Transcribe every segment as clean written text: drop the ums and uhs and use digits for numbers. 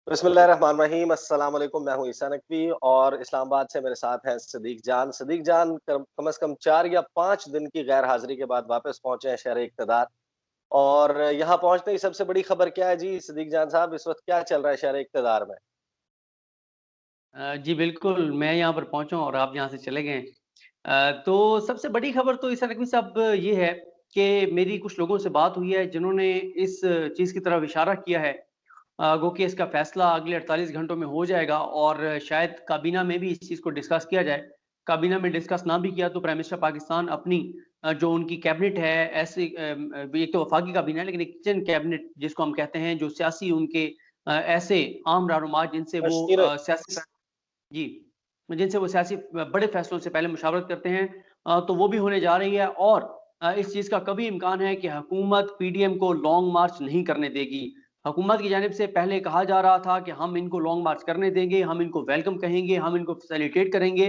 बिस्मिल्लाहिर्रहमानिर्रहीम, अस्सलाम वालेकुम। मैं हूँ ईसा नकवी और इस्लामाबाद से मेरे साथ हैं सदीक जान। सदीक जान कम से कम 4 या 5 दिन की गैर हाज़िरी के बाद वापस पहुँचे हैं शहर इक़्तिदार। और यहाँ पहुँचते ही सबसे बड़ी खबर क्या है जी सदीक जान साहब, इस वक़्त क्या चल रहा है शहर इक़्तिदार में? जी बिल्कुल, मैं यहाँ पर पहुँचा हूँ और आप यहाँ से चले गए। तो सबसे बड़ी खबर तो ईसा नकवी साहब ये है कि मेरी कुछ लोगों से बात हुई है जिन्होंने इस चीज़ की तरफ इशारा किया है, गो कि इसका फैसला अगले 48 घंटों में हो जाएगा और शायद काबीना में भी इस चीज़ को डिस्कस किया जाए। काबीना में डिस्कस ना भी किया तो प्राइम मिनिस्टर पाकिस्तान अपनी जो उनकी कैबिनेट है ऐसी एक तो वफाकी काबीना है लेकिन एक किचन कैबिनेट जिसको हम कहते हैं जो सियासी उनके ऐसे आम रहनुमा जिनसे वो मशीरें सियासी जी, जिनसे वो सियासी बड़े फैसलों से पहले मुशावरत करते हैं, तो वो भी होने जा रही है और इस चीज़ का कभी इम्कान है कि हुकूमत पीडीएम को लॉन्ग मार्च नहीं करने देगी। हुकूमत की जानिब से पहले कहा जा रहा था कि हम इनको लॉन्ग मार्च करने देंगे, हम इनको वेलकम कहेंगे, हम इनको फैसिलिटेट करेंगे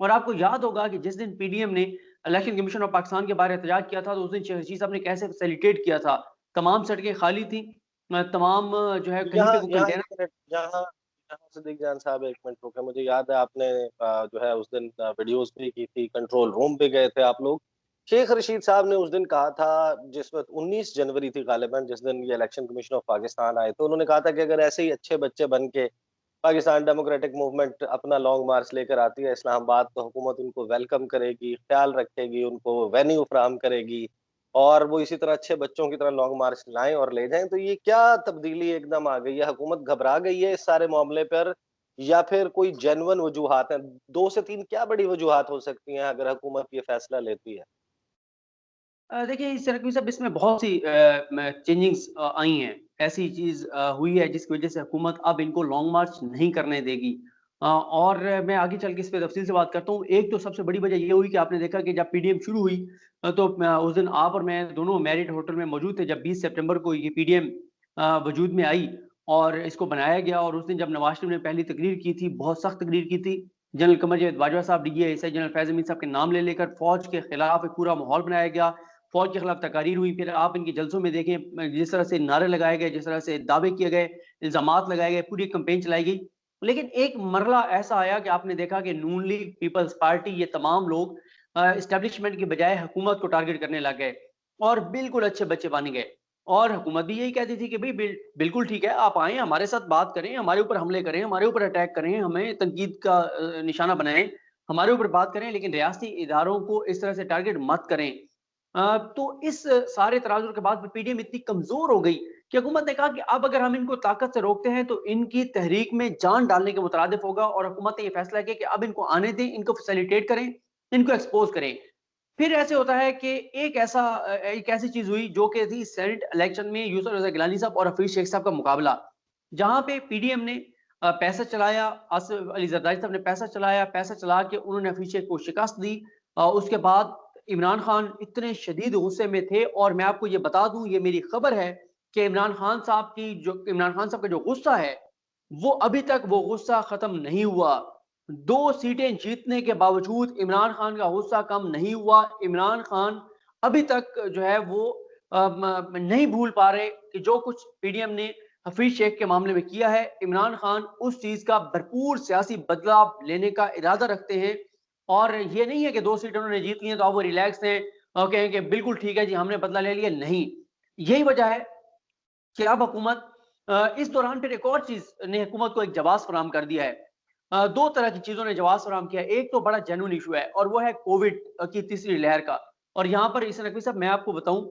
और आपको याद होगा कि जिस दिन पीडीएम ने इलेक्शन कमीशन ऑफ पाकिस्तान के बारे में एहतजाज किया था, तो उस दिन शेख रशीद साहब ने कैसे फैसिलिटेट किया था। तमाम सड़कें खाली थी, तमाम जो है कहीं पे यहाँ कोई यहाँ 1 कंटेनर मिनट यहाँ यहाँ सदीक जान साहब 1 मिनट रुकें। मुझे याद है आपने जो है उस दिन वीडियोज़ भी की थी, कंट्रोल रूम पे गए थे आप लोग। शेख रशीद साहब ने उस दिन कहा था, जिस वक़्त 19 जनवरी थी ग़ालिबन जिस दिन ये इलेक्शन कमीशन ऑफ पाकिस्तान आए थे, उन्होंने कहा था कि अगर ऐसे ही अच्छे बच्चे बन के पाकिस्तान डेमोक्रेटिक मूवमेंट अपना लॉन्ग मार्च लेकर आती है इस्लामाबाद, तो हुकूमत उनको वेलकम करेगी, ख़्याल रखेगी, उनको वेन्यू फ़राहम करेगी और वो इसी तरह अच्छे बच्चों की तरह लॉन्ग मार्च लाएँ और ले जाएँ। तो ये क्या तब्दीली एकदम आ गई है? हुकूमत घबरा गई है इस सारे मामले पर या फिर कोई जेन्युइन वजूहात हैं? 2 से 3 क्या बड़ी वजूहात हो सकती हैं अगर हुकूमत ये फ़ैसला लेती है? देखिए इस तरह की सब इसमें बहुत सी चेंजिंग्स आई हैं। ऐसी चीज़ हुई है जिसकी वज़ह से हुकूमत अब इनको लॉन्ग मार्च नहीं करने देगी। और मैं आगे चल के इस पे तफ़सील से बात करता हूँ। एक तो सबसे बड़ी वज़ह ये हुई कि आपने देखा कि जब पीडीएम शुरू हुई तो उस दिन आप और मैं दोनों मैरिट होटल में मौजूद थे जब 20 सितंबर को ये पीडीएम वजूद में आई और इसको बनाया गया और उस दिन जब नवाज़ शरीफ ने पहली तकरीर की थी, बहुत सख्त तकरीर की थी। जनरल कमर जावेद बाजवा साहब, डीजीआईएसआई जनरल फैज़ अमीन साहब के नाम ले लेकर फ़ौज के खिलाफ एक पूरा माहौल बनाया गया। फ़ौज के खिलाफ तकारीर हुई, फिर आप इनके जलसों में देखें जिस तरह से नारे लगाए गए, जिस तरह से दावे किए गए, इल्ज़ामात लगाए गए, पूरी कैंपेन चलाई गई। लेकिन एक मरहला ऐसा आया कि आपने देखा कि नून लीग, पीपल्स पार्टी ये तमाम लोग एस्टेब्लिशमेंट की बजाय हुकूमत को टारगेट करने लग गए और बिल्कुल अच्छे बच्चे बन गए। और हुकूमत भी यही कहती थी कि भई बिल्कुल ठीक है, आप आएँ, हमारे साथ बात करें, हमारे ऊपर हमले करें, हमारे ऊपर अटैक करें, हमें तनकीद का निशाना बनाएँ, हमारे ऊपर बात करें, लेकिन रियासती इदारों को इस तरह से टारगेट मत करें। तो इस सारे तनाज़ुर के बाद पीडीएम इतनी कमज़ोर हो गई कि हुकूमत ने कहा कि अब अगर हम इनको ताकत से रोकते हैं तो इनकी तहरीक में जान डालने के मुतरादिफ होगा और हुकूमत ने ये फैसला किया कि अब इनको आने दें, इनको फैसिलिटेट करें, इनको एक्सपोज़ करें। फिर ऐसे होता है कि एक ऐसी चीज़ हुई जो कि थी सेनेट इलेक्शन में यूसुफ रज़ा गिलानी साहब और हफ़ीज़ शेख साहब का मुकाबला। जहाँ पे पीडीएम ने पैसा चलाया, आसिफ अली ज़रदारी साहब ने पैसा चलाया, पैसा चला के उन्होंने हफ़ीज़ शेख को शिकस्त दी। उसके बाद इमरान खान इतने शदीद गुस्से में थे और मैं आपको ये बता दूँ, ये मेरी खबर है कि इमरान खान साहब का जो गुस्सा है, वो अभी तक वो गुस्सा खत्म नहीं हुआ। 2 सीटें जीतने के बावजूद इमरान खान का गुस्सा कम नहीं हुआ। इमरान खान अभी तक जो है वो नहीं भूल पा रहे कि जो कुछ पीडीएम ने हफीज शेख के मामले में किया है। इमरान खान उस चीज़ का भरपूर सियासी बदलाव लेने का इरादा रखते हैं और ये नहीं है कि 2 सीटें उन्होंने जीत ली हैं तो अब वो रिलैक्स हैं और कहें कि बिल्कुल ठीक है जी, हमने बदला ले लिया। नहीं, यही वजह है कि अब हुकूमत इस दौरान फिर एक और चीज़ ने हुकूमत को एक जवाब फराहम कर दिया है। 2 तरह की चीज़ों ने जवाब फराहम किया है। एक तो बड़ा जेन्युइन इश्यू है और वो है कोविड की तीसरी लहर का। और यहाँ पर ईसा नकवी साहब मैं आपको बताऊँ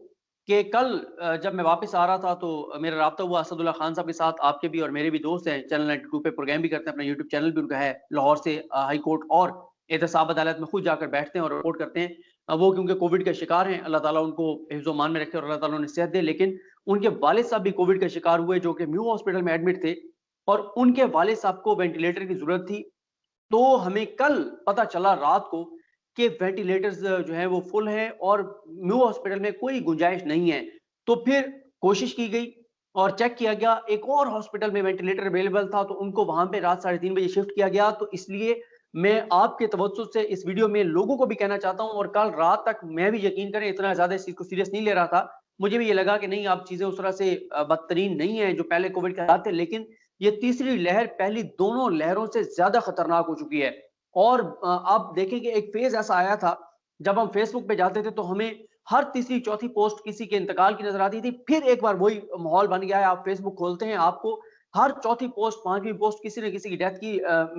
कि कल जब मैं वापस आ रहा था तो मेरा राब्ता हुआ असदुल्ला खान साहब के साथ, आपके भी और मेरे भी दोस्त हैं, चैनल 92 पे प्रोग्राम भी करते हैं, अपना यूट्यूब चैनल भी उनका है, लाहौर से हाई कोर्ट और एहतसाब अदालत में खुद जाकर बैठते हैं और रिपोर्ट करते हैं। वो क्योंकि कोविड के शिकार हैं, अल्लाह ताला उनको हिफ्ज़-ओ-मान में रखे और अल्लाह ताला उन्हें सेहत दे। लेकिन उनके वालिद साहब भी कोविड का शिकार हुए जो कि म्यू हॉस्पिटल में एडमिट थे और उनके वालिद साहब को वेंटिलेटर की ज़रूरत थी। तो हमें कल पता चला रात को कि वेंटिलेटर्स जो हैं वो फुल हैं और न्यू हॉस्पिटल में कोई गुंजाइश नहीं है। तो फिर कोशिश की गई और चेक किया गया, एक और हॉस्पिटल में वेंटिलेटर अवेलेबल था तो उनको वहाँ पे रात 3:30 बजे शिफ्ट किया गया। तो इसलिए मैं आपके तवज्जुह से इस वीडियो में लोगों को भी कहना चाहता हूँ और कल रात तक मैं भी यकीन करें इतना ज़्यादा इस चीज़ को सीरियस नहीं ले रहा था। मुझे भी ये लगा कि नहीं अब चीज़ें उस तरह से बदतरीन नहीं है जो पहले कोविड के हालात थे, लेकिन ये तीसरी लहर पहली दोनों लहरों से ज़्यादा खतरनाक हो चुकी है। और आप देखें कि एक फ़ेज़ ऐसा आया था, जब हम फ़ेसबुक पे जाते थे तो हमें हर तीसरी चौथी पोस्ट किसी के इंतकाल की नज़र आती थी। फिर एक बार वही माहौल बन गया है, आप फ़ेसबुक खोलते हैं, आपको हर चौथी पोस्ट, 5वीं पोस्ट किसी न किसी की डेथ की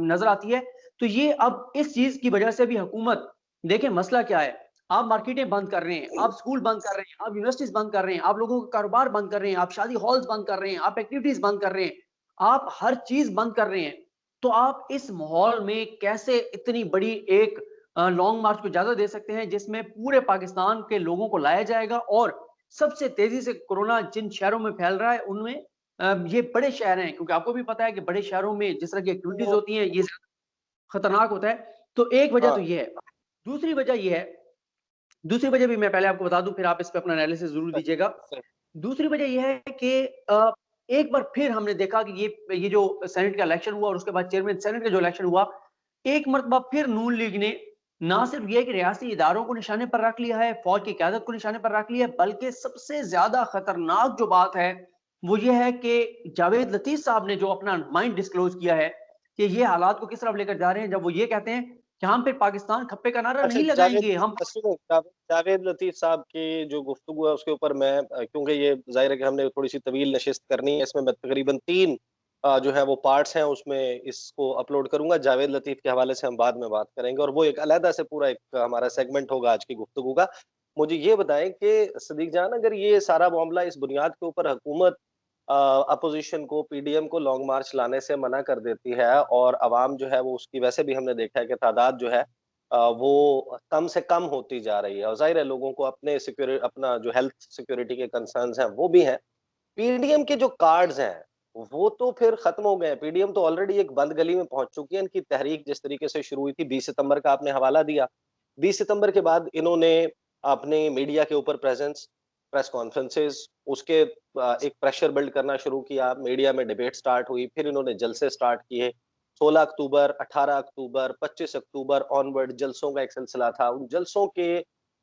नज़र आती है। तो ये अब इस चीज़ की वजह से भी हुकूमत, देखिए मसला क्या है, आप मार्केटें बंद कर रहे हैं, आप स्कूल बंद कर रहे हैं, आप यूनिवर्सिटीज़ बंद कर रहे हैं, आप लोगों का कारोबार बंद कर रहे हैं, आप शादी हॉल्स बंद कर रहे हैं, आप एक्टिविटीज़ बंद कर रहे हैं, आप हर चीज़ बंद कर रहे हैं। तो आप इस माहौल में कैसे इतनी बड़ी एक लॉन्ग मार्च को इजाज़त दे सकते हैं, जिसमें पूरे पाकिस्तान के लोगों को लाया जाएगा और सबसे तेज़ी से कोरोना जिन शहरों में फैल रहा है, उनमें ये बड़े शहर हैं, क्योंकि आपको भी पता है कि बड़े शहरों में जिस तरह की एक्टिविटीज़ तो होती हैं, ये खतरनाक होता है। तो एक वजह तो हाँ, ये है। दूसरी वजह ये है, दूसरी वजह भी मैं पहले आपको बता दूँ, फिर आप इस पे अपना एनालिसिस ज़रूर सही, दीजिएगा। सही। दूसरी वजह ये है कि एक बार फिर हमने देखा कि ये जो सेनेट का इलेक्शन हुआ और उसके बाद चेयरमैन सेनेट का जो इलेक्शन हुआ, एक मर्तबा फिर नून लीग ने ना सिर्फ ये कि रियासती इदारों को निशाने पर रख लिया है, फौज की क़यादत को निशाने पर रख लिया है, बल्कि सबसे ज़्यादा खतरनाक जो बात है, वो ये है कि जावेद लतीफ़ साहब ने जो अपना माइंड डिस्क्लोज़ किया है कि ये हालात को किस तरफ लेकर जा रहे हैं, जब वो ये कहते हैं कि हम फिर पाकिस्तान खप्पे का नारा अच्छा, नहीं लगाएँगे, हम सुनो, जावेद लतीफ़ साहब की जो गुफ्तगू है उसके ऊपर मैं क्योंकि ये ज़ाहिर है कि हमने थोड़ी-सी तवील नशिस्त करनी है, इसमें मैं तकरीबन 3 जो है वो पार्ट्स हैं उसमें इसको अपलोड करूँगा। जावेद लतीफ़ के हवाले से हम बाद में बात करेंगे और वो एक अलहदा से पूरा एक हमारा सेगमेंट होगा आज की गुफ्तगू का। मुझे ये बताएँ कि सदीक जान, अगर ये सारा मामला इस बुनियाद के ऊपर हुकूमत अपोज़िशन को, पीडीएम को लॉन्ग मार्च लाने से मना कर देती है और अवाम जो है वो उसकी, वैसे भी हमने देखा है कि तादाद जो है वो कम से कम होती जा रही है और ज़ाहिर है लोगों को अपना जो हेल्थ सिक्योरिटी के कंसर्न्स हैं वो भी हैं। पीडीएम के जो कार्ड्स हैं, वो तो फिर खत्म हो गए हैं। पीडीएम तो ऑलरेडी एक बंद गली में पहुँच चुकी है। इनकी तहरीक जिस तरीके से शुरू हुई थी, 20 सितंबर का आपने हवाला दिया। 20 सितंबर के बाद इन्होंने अपने मीडिया के ऊपर प्रेज़ेंस, प्रेस कॉन्फ्रेंसेज़, उसके एक प्रेशर बिल्ड करना शुरू किया, मीडिया में डिबेट स्टार्ट हुई, फिर इन्होंने जलसे स्टार्ट किए। 16 अक्टूबर, 18 अक्टूबर, 25 अक्टूबर ऑनवर्ड जलसों का एक सिलसिला था। उन जलसों के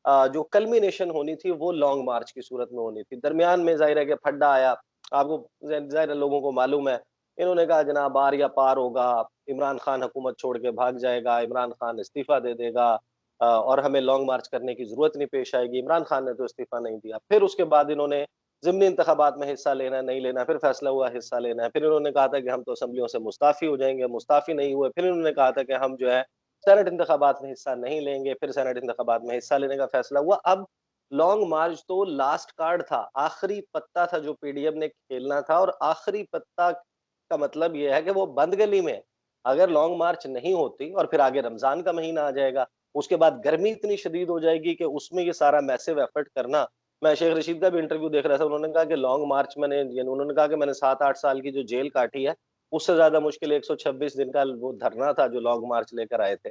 जो कल्मिनेशन होनी थी वो लॉन्ग मार्च की सूरत में होनी थी। दरमियान में ज़ाहिर है कि फड्डा आया। आपको ज़ाहिर है लोगों को मालूम है। इन्होंने कहा जनाब आर या पार होगा, इमरान खान हुकूमत छोड़ के भाग जाएगा, इमरान खान इस्तीफ़ा दे देगा और हमें लॉन्ग मार्च करने की ज़रूरत नहीं पेश आएगी। इमरान खान ने तो इस्तीफ़ा नहीं दिया। फिर उसके बाद इन्होंने ज़िमनी इंतखाबात में हिस्सा लेना है, नहीं लेना है, फिर फैसला हुआ हिस्सा लेना है। फिर इन्होंने कहा था कि हम तो असेंबलियों से मुस्ताफ़ी हो जाएँगे, मुस्ताफ़ी नहीं हुए। फिर इन्होंने कहा था कि हम जो है सेनेट इंतखाबात में हिस्सा नहीं लेंगे, फिर सेनेट इंतखाबात में हिस्सा लेने का फैसला हुआ। अब लॉन्ग मार्च तो लास्ट कार्ड था, आखिरी पत्ता था जो पीडीएम ने खेलना था और आखिरी पत्ता का मतलब ये है कि वो बंद गली में अगर लॉन्ग मार्च नहीं होती और फिर आगे रमज़ान का महीना आ जाएगा, उसके बाद गर्मी इतनी शदीद हो जाएगी कि उसमें ये सारा मैसिव एफर्ट करना। मैं शेख रशीद का भी इंटरव्यू देख रहा था, उन्होंने कहा कि लॉन्ग मार्च मैंने, यानी उन्होंने कहा कि मैंने 7-8 साल की जो जेल काटी है, उससे ज़्यादा मुश्किल 126 दिन का वो धरना था जो लॉन्ग मार्च लेकर आए थे।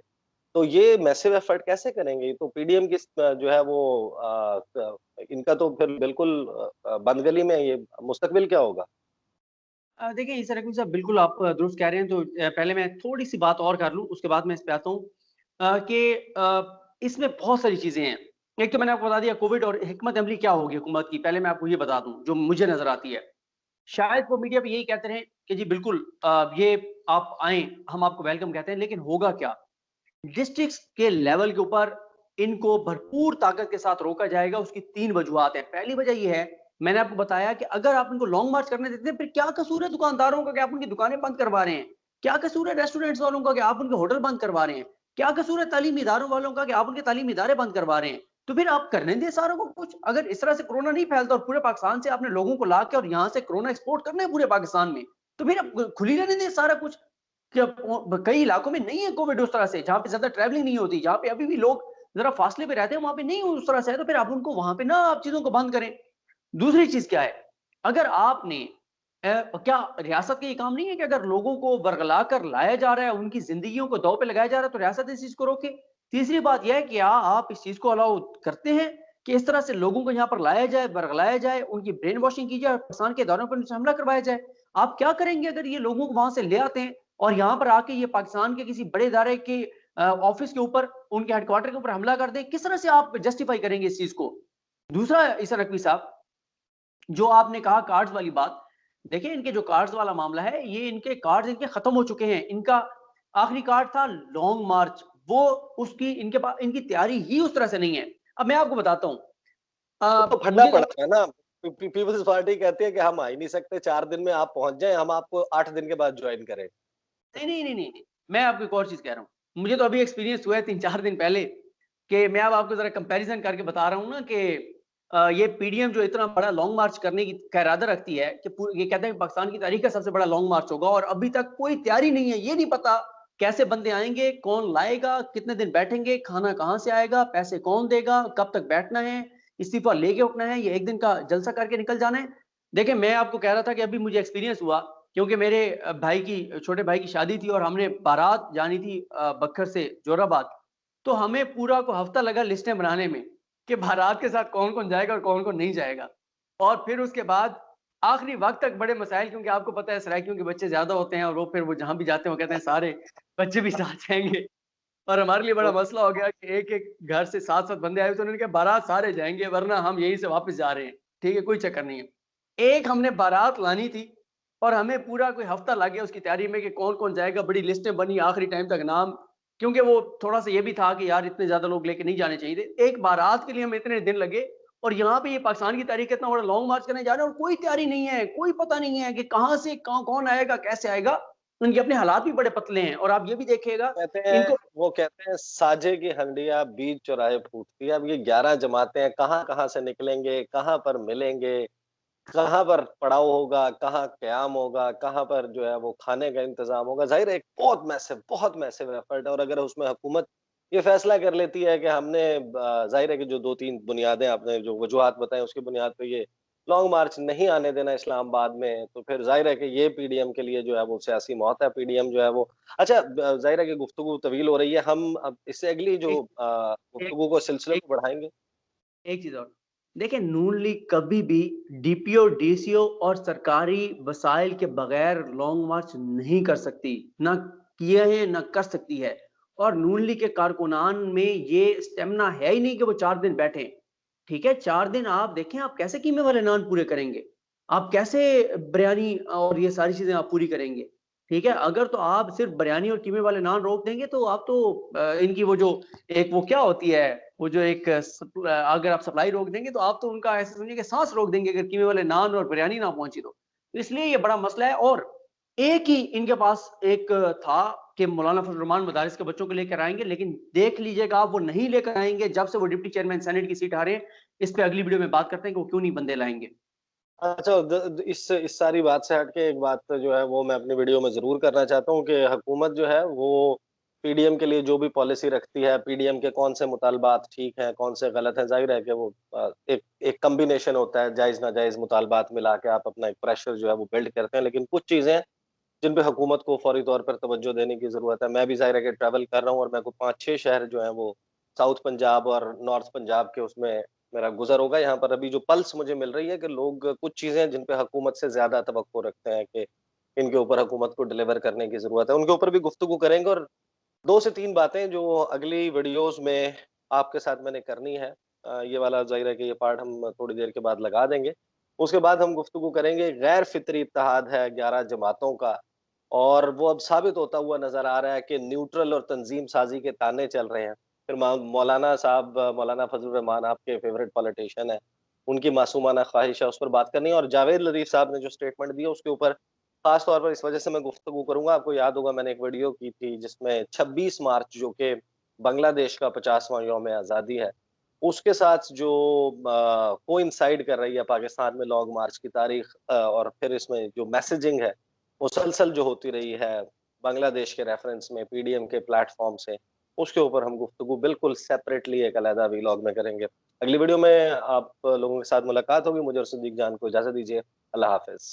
तो ये मैसिव एफर्ट कैसे करेंगे? तो पीडीएम की जो है वो इनका तो फिर बिल्कुल बंद गली में ये मुस्तकबिल क्या होगा? देखिए इस रकम साहब, बिल्कुल आप दुरुस्त कह रहे हैं। तो पहले मैं थोड़ी-सी बात और कर लूँ, उसके बाद मैं इस पे आता हूँ कि इसमें बहुत सारी चीज़ें हैं। एक तो मैंने आपको बता दिया कोविड और हिकमत अमली क्या होगी हुकूमत की, पहले मैं आपको ये बता दूँ, जो मुझे नज़र आती है। शायद वो मीडिया पे यही कहते रहें कि जी बिल्कुल ये आप आएँ, हम आपको वेलकम कहते हैं, लेकिन होगा क्या? डिस्ट्रिक्ट्स के लेवल के ऊपर इनको भरपूर ताकत के साथ रोका जाएगा। उसकी 3 वजूहात हैं। पहली वजह ये है, मैंने आपको बताया कि अगर आप इनको लॉन्ग मार्च करने देते हैं, फिर क्या कसूर है दुकानदारों का कि आप उनकी दुकानें बंद करवा रहे हैं? क्या कसूर है रेस्टोरेंट्स वालों का कि आप उनके होटल बंद करवा रहे हैं? क्या कसूर है तालीमी इदारों वालों का कि आप उनके तालीमी इदारे बंद करवा रहे हैं? तो फिर आप करने दें सारों को कुछ। अगर इस तरह से कोरोना नहीं फैलता और पूरे पाकिस्तान से आपने लोगों को ला के और यहाँ से कोरोना एक्सपोर्ट करना है पूरे पाकिस्तान में, तो फिर आप खुली रहने दें सारा कुछ। कि अब कई इलाकों में नहीं है कोविड उस तरह से, जहाँ पे ज़्यादा ट्रैवलिंग नहीं होती, जहाँ पे अभी भी लोग ज़रा फासले पे रहते हैं, वहाँ पे नहीं उस तरह से है, तो फिर आप उनको वहाँ पे ना आप चीज़ों को बंद करें। दूसरी चीज़ क्या है, अगर आपने क्या रियासत का ये काम नहीं है कि अगर लोगों को बरगला कर लाया जा रहा है, उनकी ज़िंदगियों को दाँव पे लगाया जा रहा है, तो रियासत इस चीज़ को रोके। तीसरी बात ये है कि क्या आप इस चीज़ को अलाउ करते हैं कि इस तरह से लोगों को यहाँ पर लाया जाए, बरगलाया जाए, उनकी ब्रेन वॉशिंग की जाए और पाकिस्तान के इदारों पर उनसे हमला करवाया जाए? आप क्या करेंगे अगर ये लोगों को वहाँ से ले आते हैं और यहाँ पर आके ये पाकिस्तान के किसी बड़े इदारे के ऑफिस के ऊपर, उनके हेडक्वार्टर के ऊपर हमला कर दें? किस तरह से आप जस्टिफाई करेंगे इस चीज़ को? दूसरा, इस नकवी साहब, जो आपने कहा कार्ड्स वाली बात, देखिए इनके जो कार्ड्स वाला मामला है, ये इनके कार्ड्स इनके खत्म हो चुके हैं। इनका आखिरी कार्ड था लॉन्ग मार्च, वो उसकी इनके पास इनकी तैयारी ही उस तरह से नहीं है। अब मैं आपको बताता हूँ वो तो फंडा मुझे पड़ा लग है ना। पीपल्स पार्टी कहती है कि हम आ ही नहीं सकते, 4 दिन में आप पहुँच जाएँ, हम आपको 8 दिन के बाद जॉइन करें। नहीं। मैं आपको एक और चीज़ कह रहा हूँ। मुझे तो अभी एक्सपीरियंस हुआ है 3-4 दिन पहले कि मैं अब आपको ज़रा कंपैरिज़न करके बता रहा हूँ ना कि ये पीडीएम जो इतना बड़ा लॉन्ग मार्च करने की का इरादा रखती है कि पू ये कहते हैं कि पाकिस्तान की तारीख़ का सबसे बड़ा लॉन्ग मार्च होगा और अभी तक कोई तैयारी नहीं है। ये नहीं पता कैसे बंदे आएँगे, कौन लाएगा, कितने दिन बैठेंगे, खाना कहाँ से आएगा, पैसे कौन देगा, कब तक बैठना है, इस्तीफ़ा लेके उठना है, ये 1 दिन का जलसा करके निकल जाना है। देखिए, मैं आपको कह रहा था कि अभी मुझे एक्सपीरियंस हुआ क्योंकि मेरे छोटे भाई की शादी थी और हमने बारात जानी थी बक्खर से जोराबाद। तो हमें पूरा को हफ्ता लगा लिस्टें बनाने में कि बारात के साथ कौन-कौन जाएगा और कौन-कौन नहीं जाएगा। और फिर उसके बाद आखिरी वक़्त तक बड़े मसाइल क्योंकि आपको पता है सराइकियों के बच्चे ज़्यादा होते हैं और वो फिर वो जहाँ भी जाते हैं वो कहते हैं सारे बच्चे भी साथ जाएँगे। और हमारे लिए बड़ा वो मसला हो गया कि एक-एक घर से 7-7 बंदे आए हुए थे, उन्होंने कहा बारात सारे जाएँगे वरना हम यहीं से वापस जा रहे हैं। ठीक है, कोई चक्कर नहीं है। एक हमने बारात लानी थी और हमें पूरा कोई हफ्ता लग गया उसकी तैयारी में कि कौन-कौन जाएगा, बड़ी लिस्टें बनी आखिरी टाइम तक नाम क्योंकि वो थोड़ा-सा ये भी था कि यार इतने ज़्यादा लोग लेके नहीं जाने चाहिए थे। एक बारात के लिए हमें इतने दिन लगे और यहाँ पे ये पाकिस्तान की तारीख इतना बड़ा लॉन्ग मार्च करने जा रहे हैं और कोई तैयारी नहीं है, कोई पता नहीं है कि कहाँ से कौन आएगा, कैसे आएगा। उनके अपने हालात भी बड़े पतले हैं और आप ये भी देखिएगा इनको वो कहते हैं साजे की हंडिया बीच चौराहे फूटती है। अब ये 11 जमातें हैं, कहाँ-कहाँ से निकलेंगे, कहाँ पर मिलेंगे, कहाँ पर पड़ाव होगा, कहाँ क़याम होगा, कहाँ पर जो है वो खाने का इंतज़ाम होगा। ज़ाहिर है एक बहुत मैसिव एफ़र्ट है और अगर उसमें हुकूमत ये फ़ैसला कर लेती है कि हमने ज़ाहिर है कि जो 2-3 बुनियादें आपने जो वजूहात बताई उसकी बुनियाद पे ये लॉन्ग मार्च नहीं आने देना इस्लामाबाद में, तो फिर ज़ाहिर है कि ये पीडीएम के लिए जो है वो सियासी मौत है। पीडीएम जो है वो अच्छा ज़ाहिर है कि गुफ्तगू तवील हो रही है। हम अब इससे अगली जो एक एक गुफ्तगू को सिलसिले एक को बढ़ाएँगे। एक चीज़ और, देखिए नून लीग कभी भी डीपीओ, डीसीओ और सरकारी वसाइल के बगैर लॉन्ग मार्च नहीं कर सकती, ना किए हैं, ना कर सकती है और नून लीग के कारकुनान में ये स्टेमिना है ही नहीं कि वो 4 दिन बैठें, ठीक है? 4 दिन आप देखें आप कैसे कीमे वाले नान पूरे करेंगे? आप कैसे बिरयानी और ये सारी चीज़ें आप पूरी करेंगे? ठीक है? अगर तो आप सिर्फ़ बिरयानी और कीमे वाले नान रोक देंगे तो आप तो इनकी वो जो एक वो क्या होती है वो जो एक अगर आप सप्लाई रोक देंगे तो आप तो उनका ऐसे समझिए कि साँस रोक देंगे अगर कीमे वाले नान और बिरयानी ना पहुँची तो। तो इसलिए ये बड़ा मसला है और एक ही इनके पास एक था कि मौलाना फजल रहमान मदारिस के बच्चों को लेकर आएँगे, लेकिन देख लीजिएगा आप वो नहीं लेकर आएँगे जब से वो डिप्टी चेयरमैन सेनेट की सीट हारे। इस पे अगली वीडियो में बात करते हैं कि वो क्यों नहीं बंदे लाएँगे। अच्छा द द इस सारी बात से हट के एक बात तो जो है वो मैं अपनी वीडियो में ज़रूर करना चाहता हूँ कि हुकूमत जो है वो पीडीएम के लिए जो भी पॉलिसी रखती है, पीडीएम के कौन से मुतालबात ठीक हैं, कौन से गलत हैं, ज़ाहिर है कि वो एक एक कॉम्बिनेशन होता है, जायज़-नाजायज़ मुतालबात मिला के आप अपना एक प्रेशर जो है वो बिल्ड करते हैं। लेकिन कुछ चीज़ें हैं, जिन पे हुकूमत को फौरी तौर पर तवज्जो देने की ज़रूरत है। मैं भी ज़ाहिर है कि ट्रैवल कर रहा हूँ और मेरे को 5-6 शहर जो हैं वो साउथ पंजाब और नॉर्थ पंजाब के उसमें मेरा गुज़र होगा। यहाँ पर अभी जो पल्स मुझे मिल रही है कि लोग कुछ चीज़ें हैं जिन पे हुकूमत से ज़्यादा तवक्को रखते हैं कि इनके ऊपर हुकूमत को डिलीवर करने की ज़रूरत है। उनके ऊपर भी गुफ्तगू करेंगे और 2 से 3 बातें जो अगली वीडियोज़ में आपके साथ मैंने करनी है। ये वाला ज़ाहिर है कि ये पार्ट हम थोड़ी देर के बाद लगा देंगे। उसके बाद हम गुफ्तगू करेंगे गैर फितरी इत्तेहाद है 11 जमातों का और वो अब साबित होता हुआ नज़र आ रहा है कि न्यूट्रल और तंज़ीम साज़ी के ताने चल रहे हैं। फिर मौलाना साहब मौलाना फज़ल रहमान आपके फ़ेवरेट पॉलिटिशियन हैं, उनकी मासूमाना ख़्वाहिश है उस पर बात करनी है और जावेद लतीफ़ साहब ने जो स्टेटमेंट दी है उसके ऊपर ख़ास तौर पर इस वजह से मैं गुफ्तगू करूँगा। आपको याद होगा मैंने एक वीडियो की थी जिसमें 26 मार्च जो कि बांग्लादेश का 50वाँ यौम आज़ादी है, उसके साथ जो कोइंसाइड कर रही है पाकिस्तान में लॉन्ग मार्च की तारीख़ और फिर इसमें जो मैसेजिंग है, मुसलसल जो होती रही है बांग्लादेश के रेफ़रेंस में पीडीएम के प्लेटफ़ॉर्म से, उसके ऊपर हम गुफ्तगू बिल्कुल सेपरेटली एक अलहदा व्लॉग में करेंगे। अगली वीडियो में आप लोगों के साथ मुलाकात होगी। मुझे और सिद्दीक जान को इजाज़त दीजिए। अल्लाह हाफ़िज़।